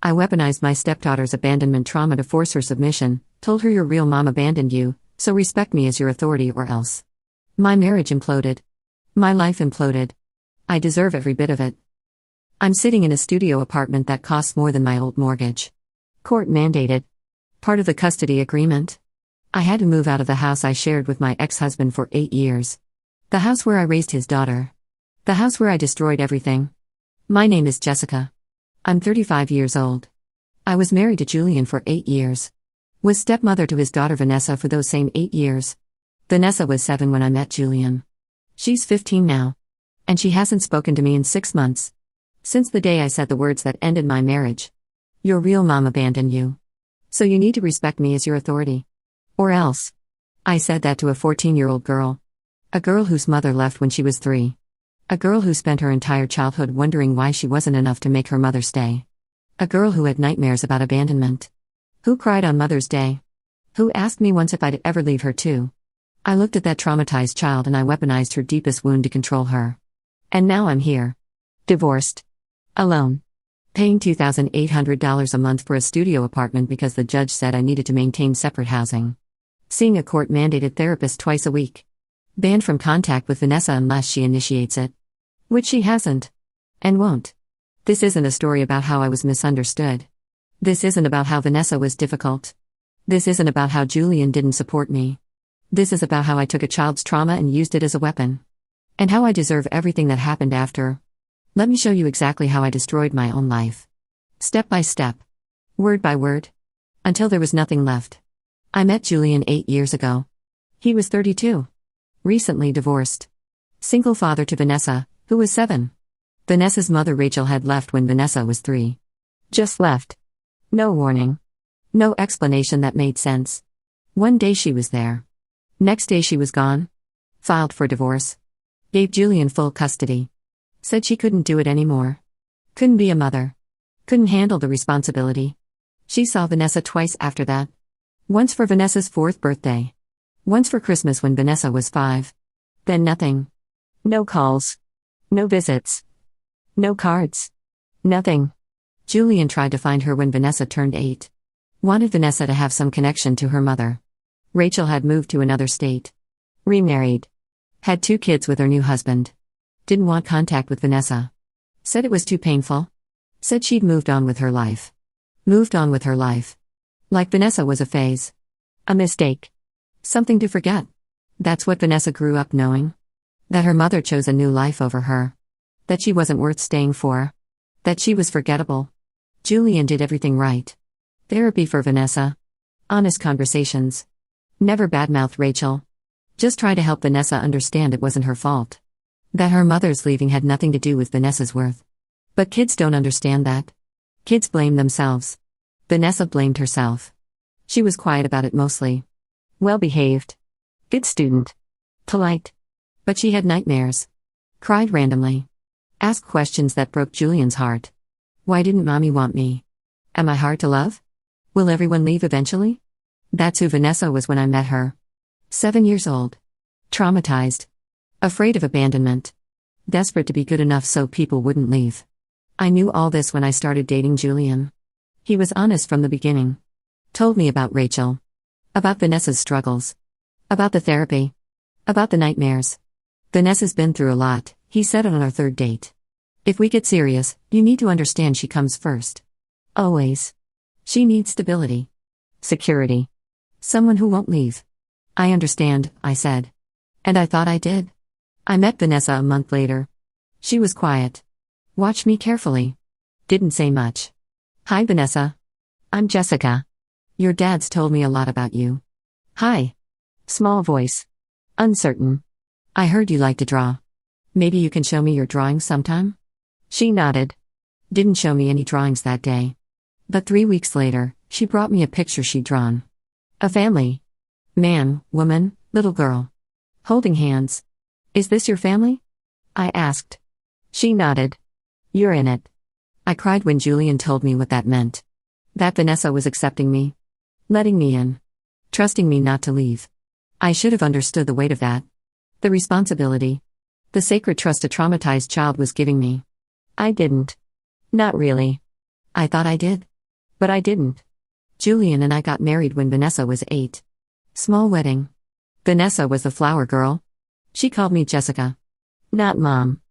I weaponized my stepdaughter's abandonment trauma to force her submission, told her your real mom abandoned you, so respect me as your authority or else. My marriage imploded. My life imploded. I deserve every bit of it. I'm sitting in a studio apartment that costs more than my old mortgage. Court mandated. Part of the custody agreement. I had to move out of the house I shared with my ex-husband for 8 years. The house where I raised his daughter. The house where I destroyed everything. My name is Jessica. I'm 35 years old. I was married to Julian for 8 years. Was stepmother to his daughter Vanessa for those same 8 years. Vanessa was 7 when I met Julian. She's 15 now. And she hasn't spoken to me in 6 months. Since the day I said the words that ended my marriage. Your real mom abandoned you. So you need to respect me as your authority. Or else. I said that to a 14-year-old girl. A girl whose mother left when she was 3. A girl who spent her entire childhood wondering why she wasn't enough to make her mother stay. A girl who had nightmares about abandonment. Who cried on Mother's Day. Who asked me once if I'd ever leave her too. I looked at that traumatized child and I weaponized her deepest wound to control her. And now I'm here. Divorced. Alone. Paying $2,800 a month for a studio apartment because the judge said I needed to maintain separate housing. Seeing a court-mandated therapist twice a week. Banned from contact with Vanessa unless she initiates it. Which she hasn't. And won't. This isn't a story about how I was misunderstood. This isn't about how Vanessa was difficult. This isn't about how Julian didn't support me. This is about how I took a child's trauma and used it as a weapon. And how I deserve everything that happened after. Let me show you exactly how I destroyed my own life. Step by step. Word by word. Until there was nothing left. I met Julian 8 years ago. He was 32. Recently divorced. Single father to Vanessa, who was 7. Vanessa's mother Rachel had left when Vanessa was 3. Just left. No warning. No explanation that made sense. One day she was there. Next day she was gone. Filed for divorce. Gave Julian full custody. Said she couldn't do it anymore. Couldn't be a mother. Couldn't handle the responsibility. She saw Vanessa twice after that. Once for Vanessa's 4th birthday. Once for Christmas when Vanessa was 5. Then nothing. No calls. No visits. No cards. Nothing. Julian tried to find her when Vanessa turned 8. Wanted Vanessa to have some connection to her mother. Rachel had moved to another state. Remarried. Had 2 kids with her new husband. Didn't want contact with Vanessa. Said it was too painful. Said she'd moved on with her life. Moved on with her life. Like Vanessa was a phase. A mistake. Something to forget. That's what Vanessa grew up knowing. That her mother chose a new life over her. That she wasn't worth staying for. That she was forgettable. Julian did everything right. Therapy for Vanessa. Honest conversations. Never badmouthed Rachel. Just try to help Vanessa understand it wasn't her fault. That her mother's leaving had nothing to do with Vanessa's worth. But kids don't understand that. Kids blame themselves. Vanessa blamed herself. She was quiet about it mostly. Well-behaved. Good student. Polite. But she had nightmares. Cried randomly. Asked questions that broke Julian's heart. Why didn't mommy want me? Am I hard to love? Will everyone leave eventually? That's who Vanessa was when I met her. 7 years old. Traumatized. Afraid of abandonment. Desperate to be good enough so people wouldn't leave. I knew all this when I started dating Julian. He was honest from the beginning. Told me about Rachel. About Vanessa's struggles. About the therapy. About the nightmares. Vanessa's been through a lot, he said on our 3rd date. If we get serious, you need to understand she comes first. Always. She needs stability. Security. Someone who won't leave. I understand, I said. And I thought I did. I met Vanessa a month later. She was quiet. Watched me carefully. Didn't say much. Hi Vanessa. I'm Jessica. Your dad's told me a lot about you. Hi. Small voice. Uncertain. I heard you like to draw. Maybe you can show me your drawings sometime? She nodded. Didn't show me any drawings that day. But 3 weeks later, she brought me a picture she'd drawn. A family. Man, woman, little girl. Holding hands. Is this your family? I asked. She nodded. You're in it. I cried when Julian told me what that meant. That Vanessa was accepting me. Letting me in. Trusting me not to leave. I should have understood the weight of that. The responsibility. The sacred trust a traumatized child was giving me. I didn't. Not really. I thought I did. But I didn't. Julian and I got married when Vanessa was 8. Small wedding. Vanessa was the flower girl. She called me Jessica. Not Mom.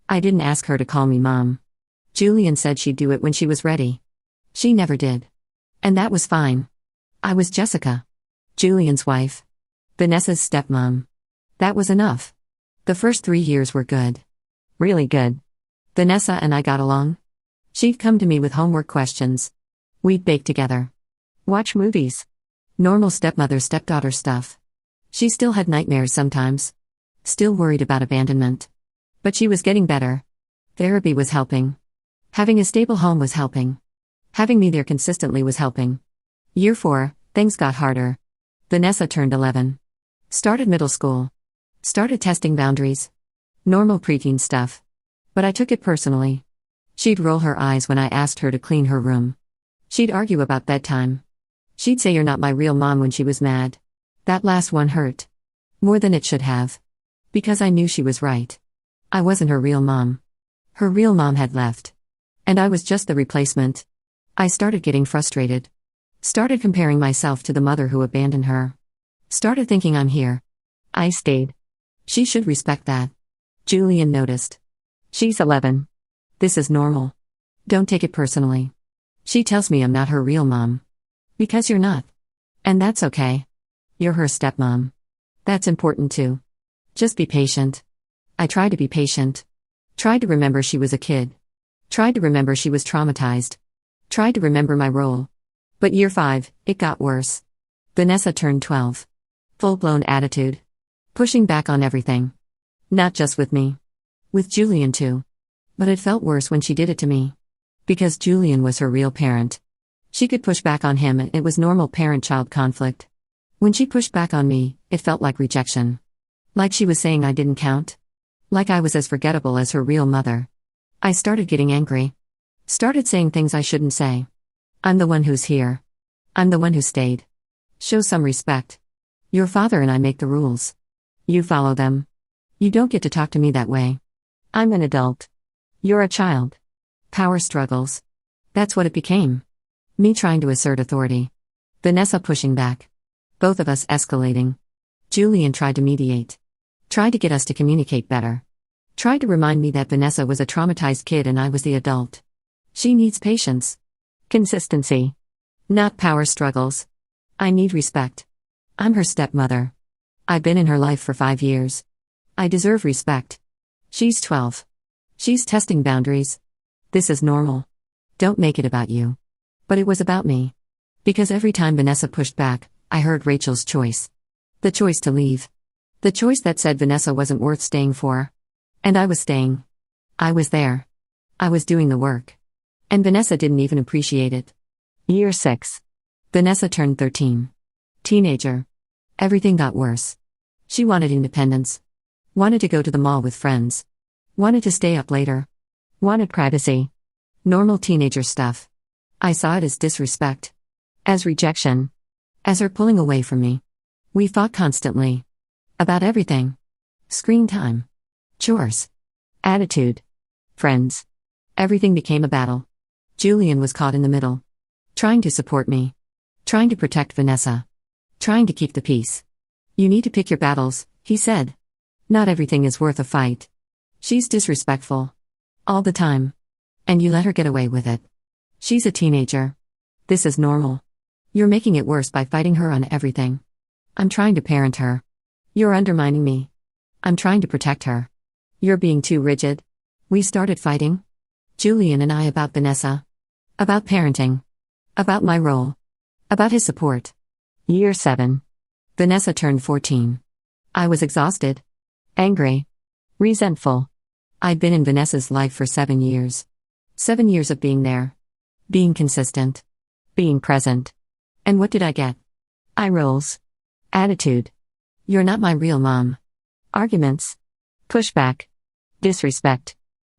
I didn't ask her to call me Mom. Julian said she'd do it when she was ready. She never did. And that was fine. I was Jessica, Julian's wife. Vanessa's stepmom. That was enough. The first 3 years were good. Really good. Vanessa and I got along. She'd come to me with homework questions. We'd bake together. Watch movies. Normal stepmother-stepdaughter stuff. She still had nightmares sometimes. Still worried about abandonment. But she was getting better. Therapy was helping. Having a stable home was helping. Having me there consistently was helping. Year 4, things got harder. Vanessa turned 11. Started middle school. Started testing boundaries. Normal preteen stuff. But I took it personally. She'd roll her eyes when I asked her to clean her room. She'd argue about bedtime. She'd say you're not my real mom when she was mad. That last one hurt. More than it should have. Because I knew she was right. I wasn't her real mom. Her real mom had left. And I was just the replacement. I started getting frustrated. Started comparing myself to the mother who abandoned her. Started thinking I'm here. I stayed. She should respect that. Julian noticed. She's 11. This is normal. Don't take it personally. She tells me I'm not her real mom. Because you're not. And that's okay. You're her stepmom. That's important too. Just be patient. I tried to be patient. Tried to remember she was a kid. Tried to remember she was traumatized. Tried to remember my role. But year 5, it got worse. Vanessa turned 12. Full-blown attitude. Pushing back on everything. Not just with me. With Julian too. But it felt worse when she did it to me. Because Julian was her real parent. She could push back on him and it was normal parent-child conflict. When she pushed back on me, it felt like rejection. Like she was saying I didn't count. Like I was as forgettable as her real mother. I started getting angry. Started saying things I shouldn't say. I'm the one who's here. I'm the one who stayed. Show some respect. Your father and I make the rules. You follow them. You don't get to talk to me that way. I'm an adult. You're a child. Power struggles. That's what it became. Me trying to assert authority. Vanessa pushing back. Both of us escalating. Julian tried to mediate. Tried to get us to communicate better. Tried to remind me that Vanessa was a traumatized kid and I was the adult. She needs patience. Consistency. Not power struggles. I need respect. I'm her stepmother. I've been in her life for 5 years. I deserve respect. She's 12. She's testing boundaries. This is normal. Don't make it about you. But it was about me. Because every time Vanessa pushed back, I heard Rachel's choice. The choice to leave. The choice that said Vanessa wasn't worth staying for. And I was staying. I was there. I was doing the work. And Vanessa didn't even appreciate it. Year 6. Vanessa turned 13. Teenager. Everything got worse. She wanted independence. Wanted to go to the mall with friends. Wanted to stay up later. Wanted privacy. Normal teenager stuff. I saw it as disrespect. As rejection. As her pulling away from me. We fought constantly. About everything. Screen time. Chores. Attitude. Friends. Everything became a battle. Julian was caught in the middle. Trying to support me. Trying to protect Vanessa. Trying to keep the peace. You need to pick your battles, he said. Not everything is worth a fight. She's disrespectful. All the time. And you let her get away with it. She's a teenager. This is normal. You're making it worse by fighting her on everything. I'm trying to parent her. You're undermining me. I'm trying to protect her. You're being too rigid. We started fighting. Julian and I about Vanessa. About parenting. About my role. About his support. Year 7. Vanessa turned 14. I was exhausted. Angry. Resentful. I'd been in Vanessa's life for 7 years. 7 years of being there. Being consistent. Being present. And what did I get? Eye rolls. Attitude. You're not my real mom. Arguments. Pushback. Disrespect.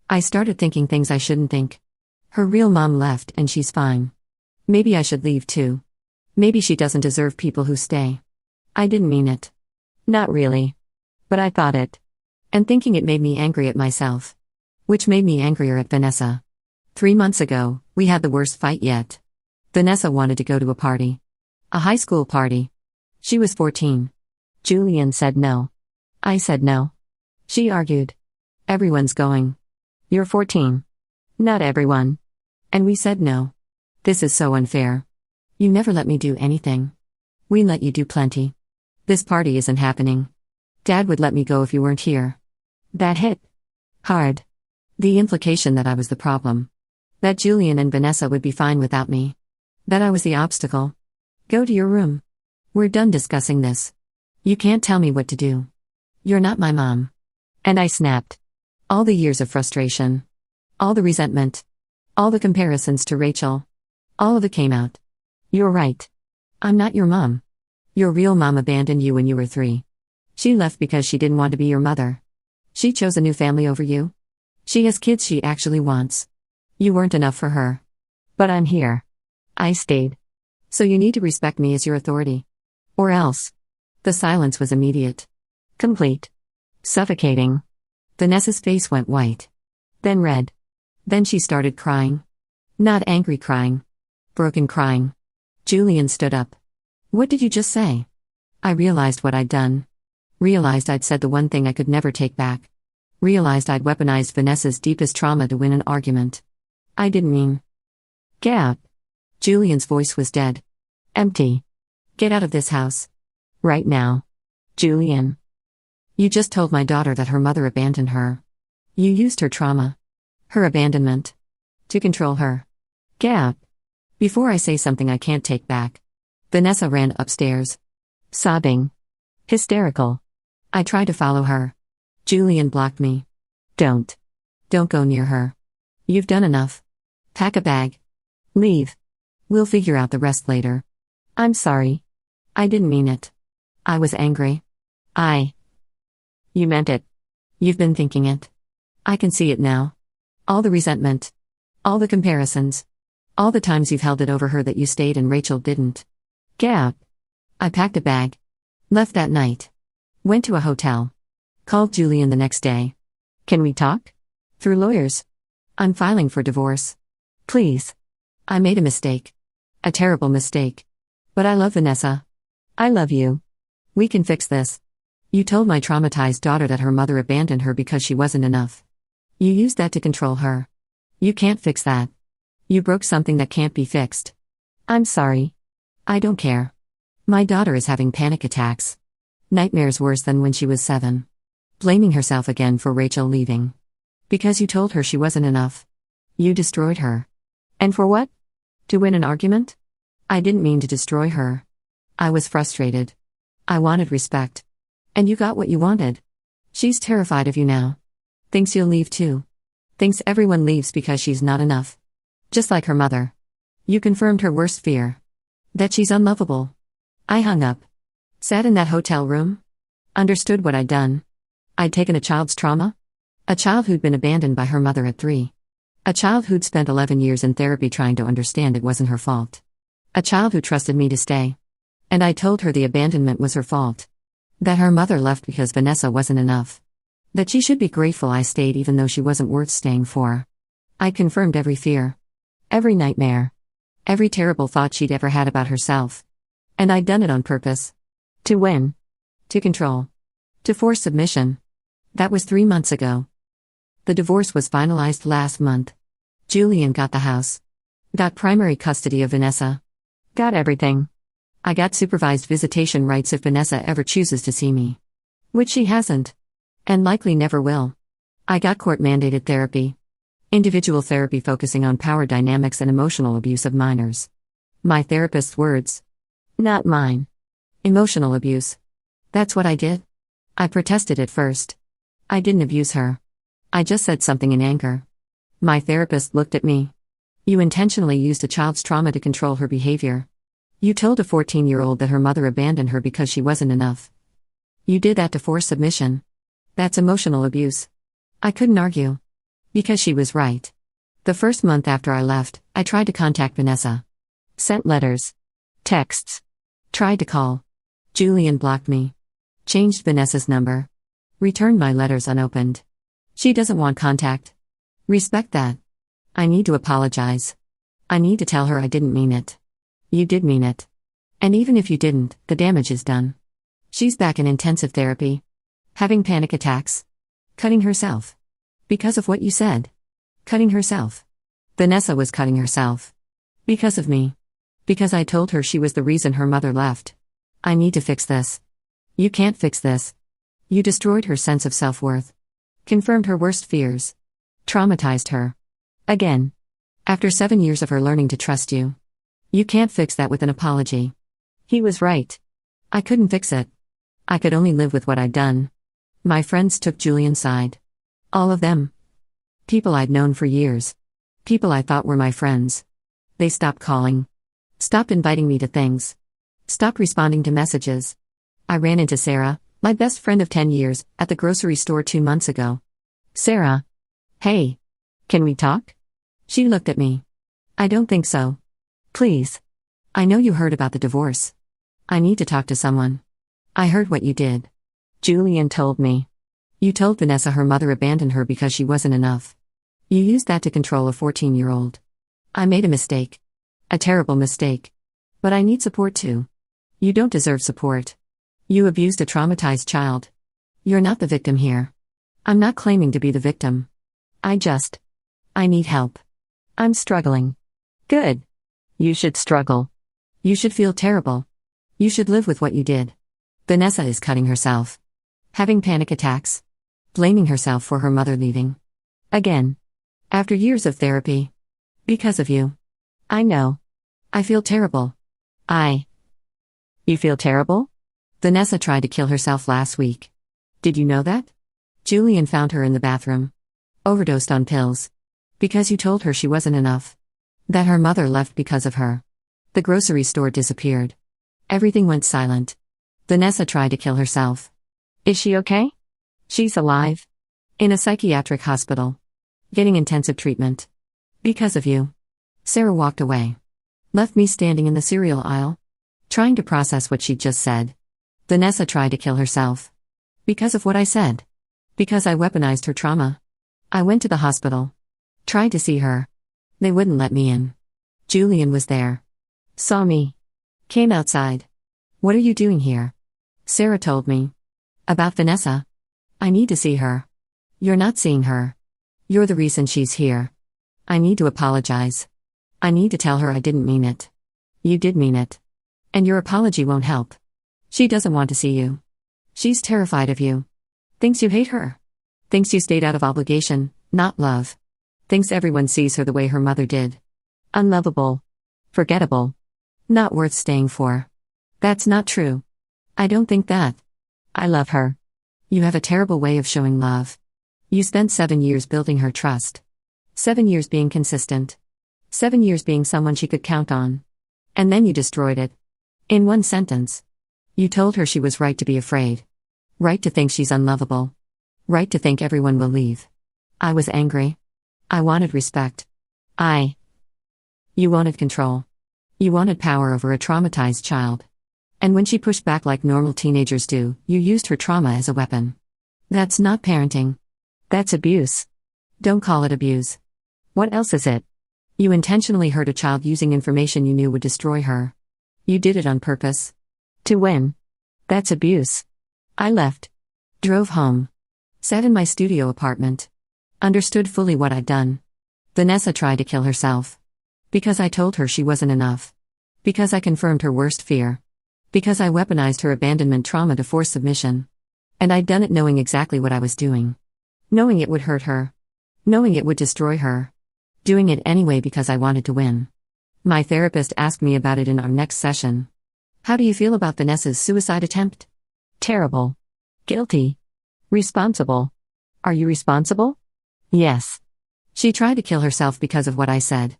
I started thinking things I shouldn't think. Her real mom left and she's fine. Maybe I should leave too. Maybe she doesn't deserve people who stay. I didn't mean it. Not really. But I thought it. And thinking it made me angry at myself. Which made me angrier at Vanessa. 3 months ago, we had the worst fight yet. Vanessa wanted to go to a party. A high school party. She was 14. Julian said no. I said no. She argued. Everyone's going. You're 14. Not everyone. And we said no. This is so unfair. You never let me do anything. We let you do plenty. This party isn't happening. Dad would let me go if you weren't here. That hit hard. The implication that I was the problem. That Julian and Vanessa would be fine without me. That I was the obstacle. Go to your room. We're done discussing this. You can't tell me what to do. You're not my mom. And I snapped. All the years of frustration. All the resentment. All the comparisons to Rachel. All of it came out. You're right. I'm not your mom. Your real mom abandoned you when you were 3. She left because she didn't want to be your mother. She chose a new family over you. She has kids she actually wants. You weren't enough for her. But I'm here. I stayed. So you need to respect me as your authority. Or else. The silence was immediate. Complete. Suffocating. Vanessa's face went white. Then red. Then she started crying. Not angry crying. Broken crying. Julian stood up. What did you just say? I realized what I'd done. Realized I'd said the one thing I could never take back. Realized I'd weaponized Vanessa's deepest trauma to win an argument. I didn't mean. Gap. Julian's voice was dead. Empty. Get out of this house. Right now. Julian. You just told my daughter that her mother abandoned her. You used her trauma. Her abandonment. To control her. Gap. Before I say something I can't take back. Vanessa ran upstairs. Sobbing. Hysterical. I tried to follow her. Julian blocked me. Don't. Don't go near her. You've done enough. Pack a bag. Leave. We'll figure out the rest later. I'm sorry. I didn't mean it. I was angry. You meant it. You've been thinking it. I can see it now. All the resentment. All the comparisons. All the times you've held it over her that you stayed and Rachel didn't. Gap. I packed a bag. Left that night. Went to a hotel. Called Julian the next day. Can we talk? Through lawyers. I'm filing for divorce. Please. I made a mistake. A terrible mistake. But I love Vanessa. I love you. We can fix this. You told my traumatized daughter that her mother abandoned her because she wasn't enough. You used that to control her. You can't fix that. You broke something that can't be fixed. I'm sorry. I don't care. My daughter is having panic attacks. Nightmares worse than when she was 7. Blaming herself again for Rachel leaving. Because you told her she wasn't enough. You destroyed her. And for what? To win an argument? I didn't mean to destroy her. I was frustrated. I wanted respect. And you got what you wanted. She's terrified of you now. Thinks you'll leave too. Thinks everyone leaves because she's not enough. Just like her mother. You confirmed her worst fear. That she's unlovable. I hung up. Sat in that hotel room. Understood what I'd done. I'd taken a child's trauma. A child who'd been abandoned by her mother at 3. A child who'd spent 11 years in therapy trying to understand it wasn't her fault. A child who trusted me to stay. And I told her the abandonment was her fault. That her mother left because Vanessa wasn't enough. That she should be grateful I stayed even though she wasn't worth staying for. I confirmed every fear. Every nightmare. Every terrible thought she'd ever had about herself. And I'd done it on purpose. To win. To control. To force submission. That was 3 months ago. The divorce was finalized last month. Julian got the house. Got primary custody of Vanessa. Got everything. I got supervised visitation rights if Vanessa ever chooses to see me. Which she hasn't. And likely never will. I got court-mandated therapy. Individual therapy focusing on power dynamics and emotional abuse of minors. My therapist's words. Not mine. Emotional abuse. That's what I did. I protested at first. I didn't abuse her. I just said something in anger. My therapist looked at me. You intentionally used a child's trauma to control her behavior. You told a 14-year-old that her mother abandoned her because she wasn't enough. You did that to force submission. That's emotional abuse. I couldn't argue. Because she was right. The first month after I left, I tried to contact Vanessa. Sent letters. Texts. Tried to call. Julian blocked me. Changed Vanessa's number. Returned my letters unopened. She doesn't want contact. Respect that. I need to apologize. I need to tell her I didn't mean it. You did mean it. And even if you didn't, the damage is done. She's back in intensive therapy. Having panic attacks. Cutting herself. Because of what you said. Cutting herself. Vanessa was cutting herself. Because of me. Because I told her she was the reason her mother left. I need to fix this. You can't fix this. You destroyed her sense of self-worth. Confirmed her worst fears. Traumatized her. Again. After 7 years of her learning to trust you. You can't fix that with an apology. He was right. I couldn't fix it. I could only live with what I'd done. My friends took Julian's side. All of them. People I'd known for years. People I thought were my friends. They stopped calling. Stopped inviting me to things. Stopped responding to messages. I ran into Sarah, my best friend of 10 years, at the grocery store 2 months ago. Sarah. Hey. Can we talk? She looked at me. I don't think so. Please. I know you heard about the divorce. I need to talk to someone. I heard what you did. Julian told me. You told Vanessa her mother abandoned her because she wasn't enough. You used that to control a 14-year-old. I made a mistake. A terrible mistake. But I need support too. You don't deserve support. You abused a traumatized child. You're not the victim here. I'm not claiming to be the victim. I need help. I'm struggling. Good. You should struggle. You should feel terrible. You should live with what you did. Vanessa is cutting herself. Having panic attacks. Blaming herself for her mother leaving. Again. After years of therapy. Because of you. I know. I feel terrible. You feel terrible? Vanessa tried to kill herself last week. Did you know that? Julian found her in the bathroom. Overdosed on pills. Because you told her she wasn't enough. That her mother left because of her. The grocery store disappeared. Everything went silent. Vanessa tried to kill herself. Is she okay? She's alive. In a psychiatric hospital. Getting intensive treatment. Because of you. Sarah walked away. Left me standing in the cereal aisle. Trying to process what she'd just said. Vanessa tried to kill herself. Because of what I said. Because I weaponized her trauma. I went to the hospital. Tried to see her. They wouldn't let me in. Julian was there. Saw me. Came outside. What are you doing here? Sarah told me. About Vanessa. I need to see her. You're not seeing her. You're the reason she's here. I need to apologize. I need to tell her I didn't mean it. You did mean it. And your apology won't help. She doesn't want to see you. She's terrified of you. Thinks you hate her. Thinks you stayed out of obligation, not love. Thinks everyone sees her the way her mother did. Unlovable. Forgettable. Not worth staying for. That's not true. I don't think that. I love her. You have a terrible way of showing love. You spent 7 years building her trust. 7 years being consistent. 7 years being someone she could count on. And then you destroyed it. In one sentence. You told her she was right to be afraid. Right to think she's unlovable. Right to think everyone will leave. I was angry. I wanted respect. You wanted control. You wanted power over a traumatized child. And when she pushed back like normal teenagers do, you used her trauma as a weapon. That's not parenting. That's abuse. Don't call it abuse. What else is it? You intentionally hurt a child using information you knew would destroy her. You did it on purpose. To win. That's abuse. I left. Drove home. Sat in my studio apartment. Understood fully what I'd done. Vanessa tried to kill herself. Because I told her she wasn't enough. Because I confirmed her worst fear. Because I weaponized her abandonment trauma to force submission. And I'd done it knowing exactly what I was doing. Knowing it would hurt her. Knowing it would destroy her. Doing it anyway because I wanted to win. My therapist asked me about it in our next session. How do you feel about Vanessa's suicide attempt? Terrible. Guilty. Responsible. Are you responsible? Yes. She tried to kill herself because of what I said.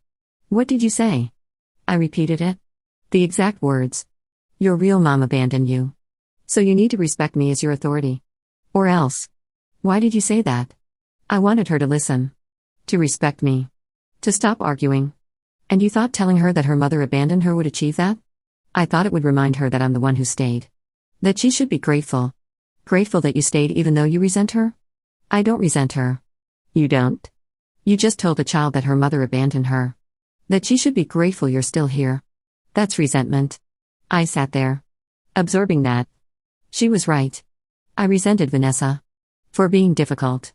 What did you say? I repeated it. The exact words. Your real mom abandoned you. So you need to respect me as your authority. Or else. Why did you say that? I wanted her to listen. To respect me. To stop arguing. And you thought telling her that her mother abandoned her would achieve that? I thought it would remind her that I'm the one who stayed. That she should be grateful. Grateful that you stayed even though you resent her? I don't resent her. You don't? You just told a child that her mother abandoned her. That she should be grateful you're still here. That's resentment. I sat there, absorbing that. She was right. I resented Vanessa. For being difficult.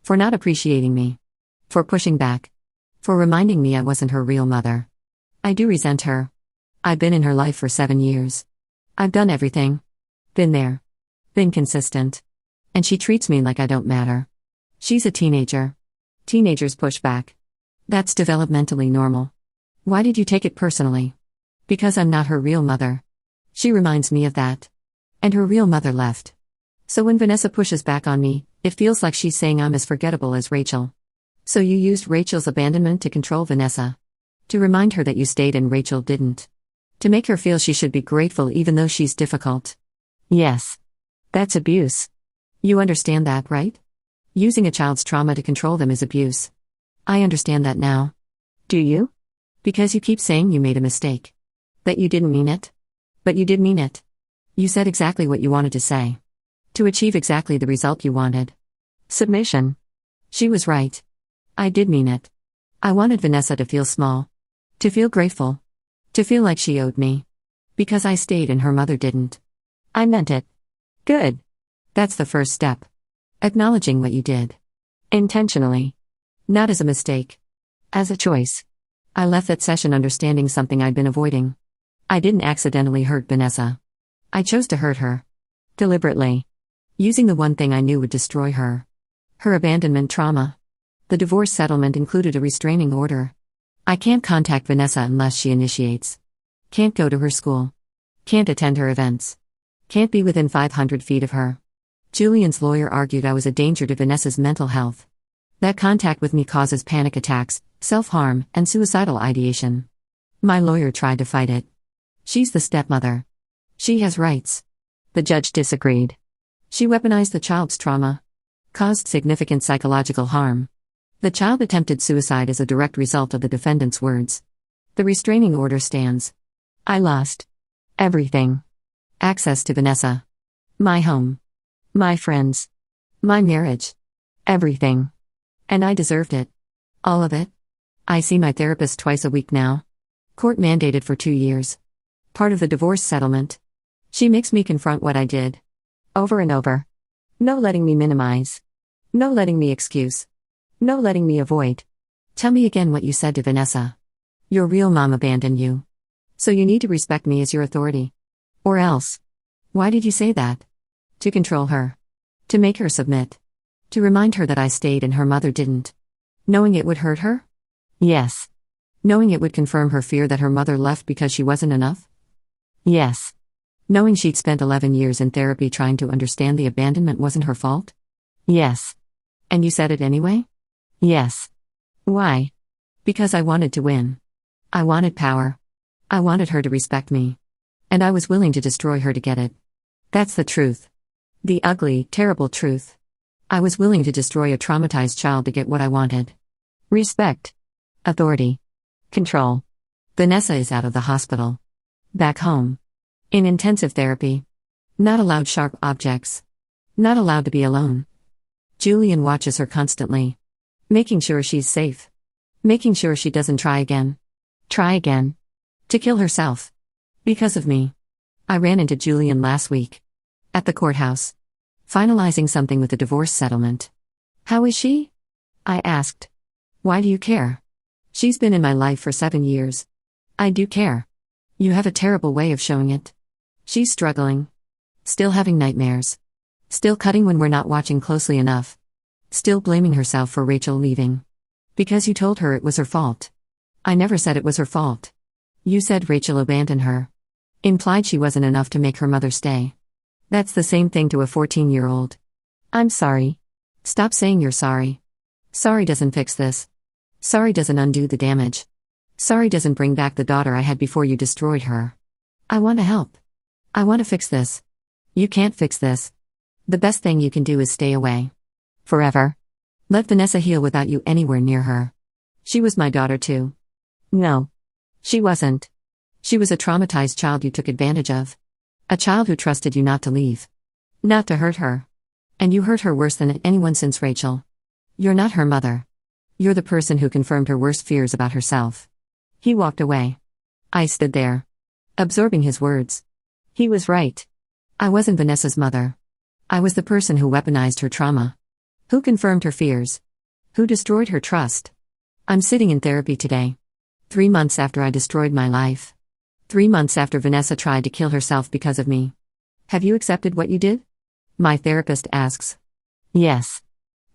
For not appreciating me. For pushing back. For reminding me I wasn't her real mother. I do resent her. I've been in her life for 7 years. I've done everything. Been there. Been consistent. And she treats me like I don't matter. She's a teenager. Teenagers push back. That's developmentally normal. Why did you take it personally? Because I'm not her real mother. She reminds me of that. And her real mother left. So when Vanessa pushes back on me, it feels like she's saying I'm as forgettable as Rachel. So you used Rachel's abandonment to control Vanessa. To remind her that you stayed and Rachel didn't. To make her feel she should be grateful even though she's difficult. Yes. That's abuse. You understand that, right? Using a child's trauma to control them is abuse. I understand that now. Do you? Because you keep saying you made a mistake. That you didn't mean it. But you did mean it. You said exactly what you wanted to say. To achieve exactly the result you wanted. Submission. She was right. I did mean it. I wanted Vanessa to feel small. To feel grateful. To feel like she owed me. Because I stayed and her mother didn't. I meant it. Good. That's the first step. Acknowledging what you did. Intentionally. Not as a mistake. As a choice. I left that session understanding something I'd been avoiding. I didn't accidentally hurt Vanessa. I chose to hurt her. Deliberately. Using the one thing I knew would destroy her. Her abandonment trauma. The divorce settlement included a restraining order. I can't contact Vanessa unless she initiates. Can't go to her school. Can't attend her events. Can't be within 500 feet of her. Julian's lawyer argued I was a danger to Vanessa's mental health. That contact with me causes panic attacks, self-harm, and suicidal ideation. My lawyer tried to fight it. She's the stepmother. She has rights. The judge disagreed. She weaponized the child's trauma. Caused significant psychological harm. The child attempted suicide as a direct result of the defendant's words. The restraining order stands. I lost everything. Access to Vanessa. My home. My friends. My marriage. Everything. And I deserved it. All of it. I see my therapist twice a week now. Court mandated for 2 years. Part of the divorce settlement. She makes me confront what I did. Over and over. No letting me minimize. No letting me excuse. No letting me avoid. Tell me again what you said to Vanessa. Your real mom abandoned you. So you need to respect me as your authority. Or else. Why did you say that? To control her. To make her submit. To remind her that I stayed and her mother didn't. Knowing it would hurt her? Yes. Knowing it would confirm her fear that her mother left because she wasn't enough? Yes. Knowing she'd spent 11 years in therapy trying to understand the abandonment wasn't her fault? Yes. And you said it anyway? Yes. Why? Because I wanted to win. I wanted power. I wanted her to respect me. And I was willing to destroy her to get it. That's the truth. The ugly, terrible truth. I was willing to destroy a traumatized child to get what I wanted. Respect. Authority. Control. Vanessa is out of the hospital. Back home. In intensive therapy. Not allowed sharp objects. Not allowed to be alone. Julian watches her constantly. Making sure she's safe. Making sure she doesn't try again. Try again. To kill herself. Because of me. I ran into Julian last week. At the courthouse. Finalizing something with the divorce settlement. How is she? I asked. Why do you care? She's been in my life for 7 years. I do care. You have a terrible way of showing it. She's struggling. Still having nightmares. Still cutting when we're not watching closely enough. Still blaming herself for Rachel leaving. Because you told her it was her fault. I never said it was her fault. You said Rachel abandoned her. Implied she wasn't enough to make her mother stay. That's the same thing to a 14-year-old. I'm sorry. Stop saying you're sorry. Sorry doesn't fix this. Sorry doesn't undo the damage. Sorry doesn't bring back the daughter I had before you destroyed her. I want to help. I want to fix this. You can't fix this. The best thing you can do is stay away. Forever. Let Vanessa heal without you anywhere near her. She was my daughter too. No. She wasn't. She was a traumatized child you took advantage of. A child who trusted you not to leave. Not to hurt her. And you hurt her worse than anyone since Rachel. You're not her mother. You're the person who confirmed her worst fears about herself. He walked away. I stood there. absorbing his words. He was right. I wasn't Vanessa's mother. I was the person who weaponized her trauma. Who confirmed her fears. Who destroyed her trust. I'm sitting in therapy today. 3 months after I destroyed my life. 3 months after Vanessa tried to kill herself because of me. Have you accepted what you did? My therapist asks. Yes.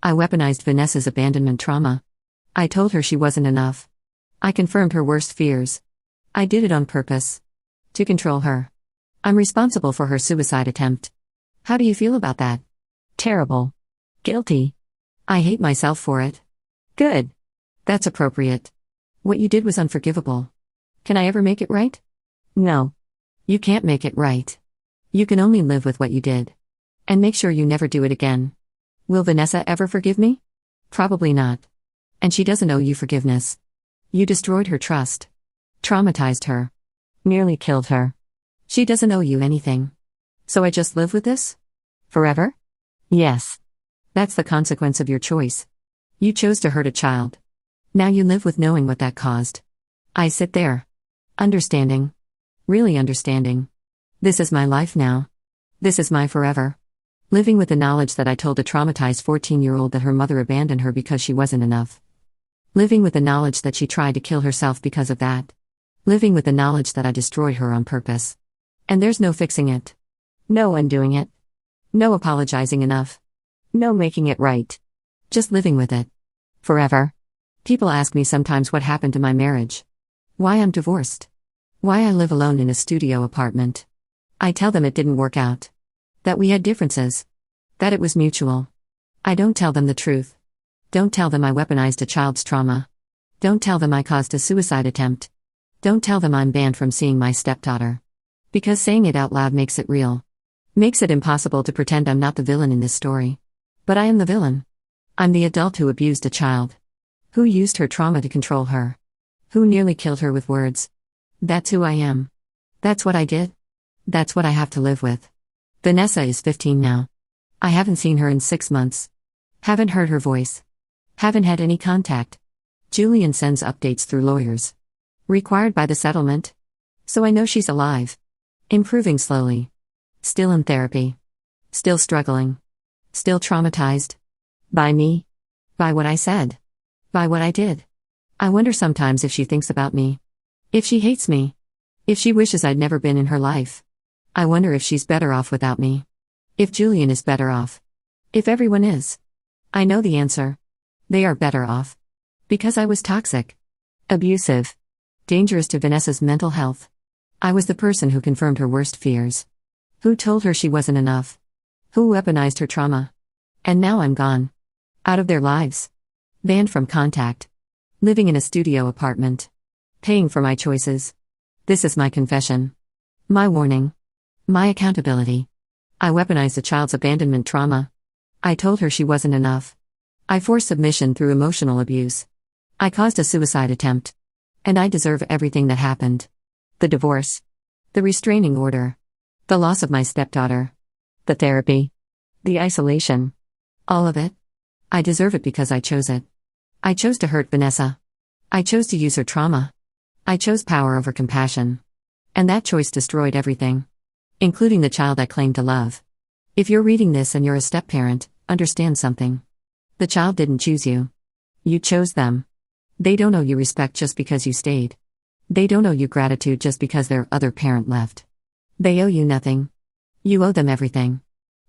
I weaponized Vanessa's abandonment trauma. I told her she wasn't enough. I confirmed her worst fears. I did it on purpose. To control her. I'm responsible for her suicide attempt. How do you feel about that? Terrible. Guilty. I hate myself for it. Good. That's appropriate. What you did was unforgivable. Can I ever make it right? No. You can't make it right. You can only live with what you did. And make sure you never do it again. Will Vanessa ever forgive me? Probably not. And she doesn't owe you forgiveness. You destroyed her trust. Traumatized her. Nearly killed her. She doesn't owe you anything. So I just live with this? Forever? Yes. That's the consequence of your choice. You chose to hurt a child. Now you live with knowing what that caused. I sit there. Understanding. Really understanding. This is my life now. This is my forever. Living with the knowledge that I told a traumatized 14-year-old that her mother abandoned her because she wasn't enough. Living with the knowledge that she tried to kill herself because of that. Living with the knowledge that I destroyed her on purpose. And there's no fixing it. No undoing it. No apologizing enough. No making it right. Just living with it. Forever. People ask me sometimes what happened to my marriage. Why I'm divorced. Why I live alone in a studio apartment. I tell them it didn't work out. That we had differences. That it was mutual. I don't tell them the truth. Don't tell them I weaponized a child's trauma. Don't tell them I caused a suicide attempt. Don't tell them I'm banned from seeing my stepdaughter. Because saying it out loud makes it real. Makes it impossible to pretend I'm not the villain in this story. But I am the villain. I'm the adult who abused a child. Who used her trauma to control her. Who nearly killed her with words. That's who I am. That's what I did. That's what I have to live with. Vanessa is 15 now. I haven't seen her in 6 months. Haven't heard her voice. Haven't had any contact. Julian sends updates through lawyers. Required by the settlement. So I know she's alive. Improving slowly. Still in therapy. Still struggling. Still traumatized. By me. By what I said. By what I did. I wonder sometimes if she thinks about me. If she hates me. If she wishes I'd never been in her life. I wonder if she's better off without me. If Julian is better off. If everyone is. I know the answer. They are better off. Because I was toxic. Abusive. Dangerous to Vanessa's mental health. I was the person who confirmed her worst fears. Who told her she wasn't enough. Who weaponized her trauma. And now I'm gone. Out of their lives. Banned from contact. Living in a studio apartment. Paying for my choices. This is my confession. My warning. My accountability. I weaponized a child's abandonment trauma. I told her she wasn't enough. I forced submission through emotional abuse. I caused a suicide attempt. And I deserve everything that happened. The divorce. The restraining order. The loss of my stepdaughter. The therapy. The isolation. All of it. I deserve it because I chose it. I chose to hurt Vanessa. I chose to use her trauma. I chose power over compassion. And that choice destroyed everything. Including the child I claimed to love. If you're reading this and you're a step-parent, understand something. The child didn't choose you. You chose them. They don't owe you respect just because you stayed. They don't owe you gratitude just because their other parent left. They owe you nothing. You owe them everything.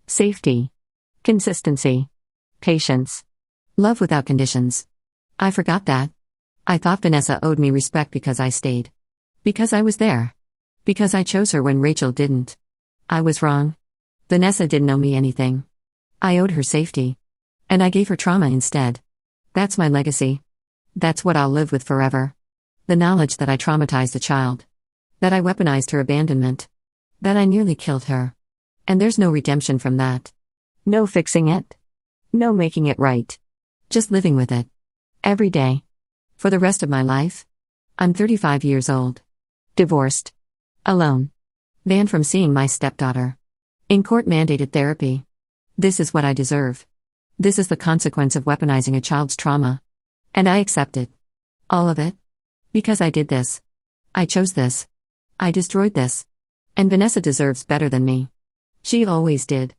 Safety. Consistency. Patience. Love without conditions. I forgot that. I thought Vanessa owed me respect because I stayed. Because I was there. Because I chose her when Rachel didn't. I was wrong. Vanessa didn't owe me anything. I owed her safety. And I gave her trauma instead. That's my legacy. That's what I'll live with forever. The knowledge that I traumatized a child. That I weaponized her abandonment. That I nearly killed her. And there's no redemption from that. No fixing it. No making it right. Just living with it. Every day. For the rest of my life. I'm 35 years old. Divorced. Alone. Banned from seeing my stepdaughter. In court-mandated therapy. This is what I deserve. This is the consequence of weaponizing a child's trauma. And I accept it. All of it. Because I did this. I chose this. I destroyed this. And Vanessa deserves better than me. She always did.